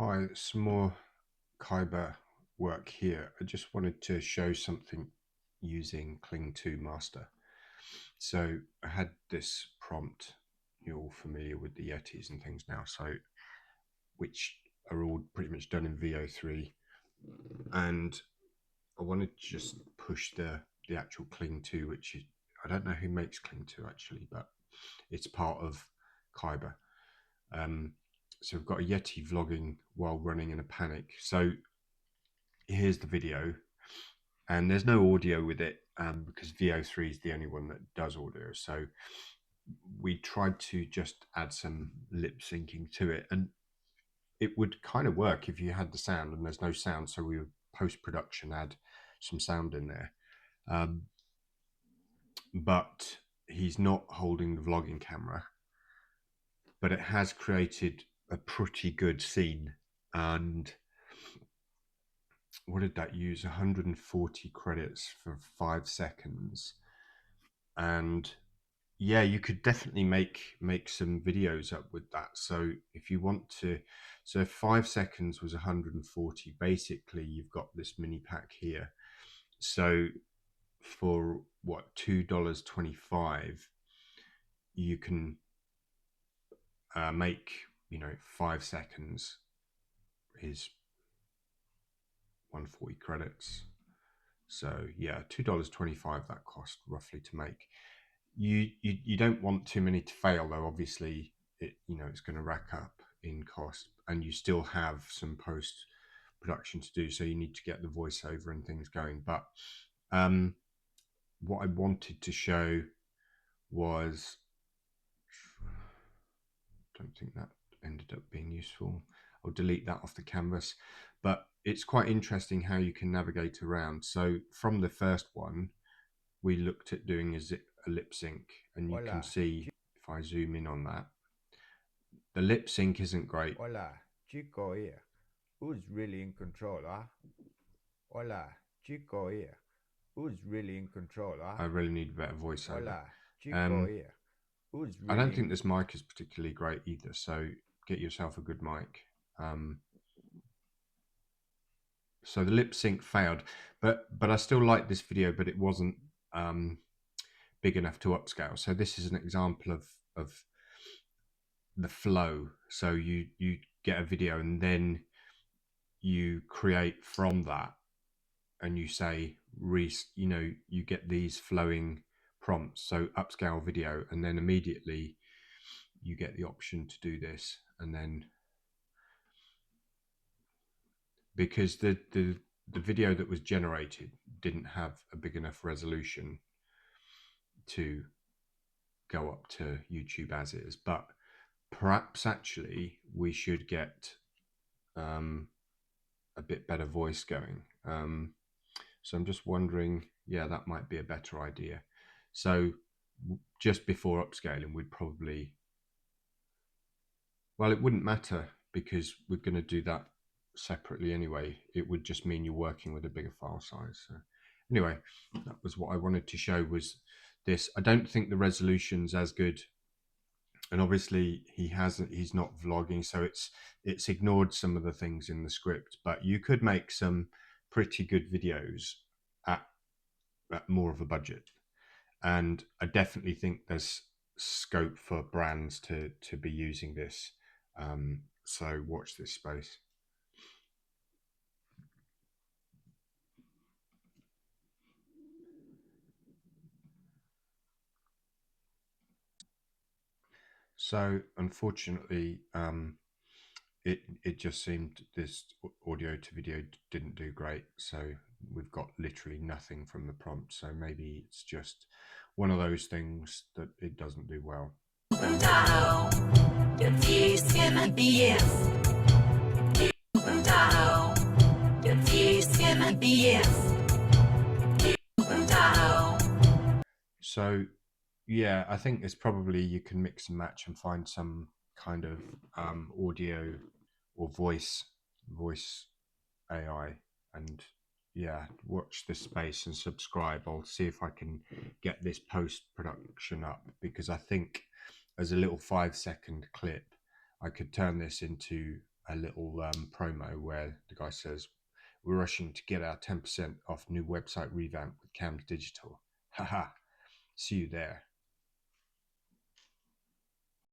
Hi, some more Kaiber work here. I just wanted to show something using Kling 2 Master. So I had this prompt. You're all familiar with the Yetis and things now, so which are all pretty much done in VO3. And I wanted to just push the actual Kling 2, which is, I don't know who makes Kling 2 actually, but it's part of Kaiber. So we've got a Yeti vlogging while running in a panic. So here's the video, and there's no audio with it because VO3 is the only one that does audio. So we tried to just add some lip syncing to it, and it would kind of work if you had the sound, and there's no sound. So we would post-production add some sound in there. But he's not holding the vlogging camera, but it has created a pretty good scene. And what did that use? 140 credits for 5 seconds. And yeah, you could definitely make some videos up with that. So if you want to, so 5 seconds was 140. Basically, you've got this mini pack here. So for what, $2.25, you can make, 5 seconds is 140 credits. So yeah, $2.25 that cost roughly to make. You don't want too many to fail though. Obviously, it's going to rack up in cost, and you still have some post production to do. So you need to get the voiceover and things going. But what I wanted to show was, I don't think that ended up being useful. I'll delete that off the canvas. But it's quite interesting how you can navigate around. So from the first one, we looked at doing a lip sync, and you can see if I zoom in on that, the lip sync isn't great. Hola, chico here. Who's really in control, huh? Hola, chico here. Who's really in control, huh? I really need a better voiceover. Hola, chico here. Who's I don't really think this mic is particularly great either, so get yourself a good mic. So the lip sync failed, but I still like this video, but it wasn't big enough to upscale. So this is an example of the flow. So you get a video, and then you create from that, and you say, you get these flowing prompts. So upscale video, and then immediately you get the option to do this. And then because the video that was generated didn't have a big enough resolution to go up to YouTube as is, but perhaps actually we should get a bit better voice going. So I'm just wondering, yeah, that might be a better idea. So just before upscaling, we'd probably, well, it wouldn't matter because we're going to do that separately anyway. It would just mean you're working with a bigger file size. So anyway, that was what I wanted to show, was this. I don't think the resolution's as good, and obviously he's not vlogging, so it's ignored some of the things in the script, but you could make some pretty good videos at more of a budget. And I definitely think there's scope for brands to be using this. So watch this space. So unfortunately, it just seemed this audio to video didn't do great. So we've got literally nothing from the prompt. So maybe it's just one of those things that it doesn't do well. So yeah, I think there's probably, you can mix and match and find some kind of audio or voice AI. And yeah, watch this space and subscribe. I'll see if I can get this post-production up, because I think as a little 5-second clip, I could turn this into a little promo where the guy says, "We're rushing to get our 10% off new website revamp with Cams Digital. Haha, see you there."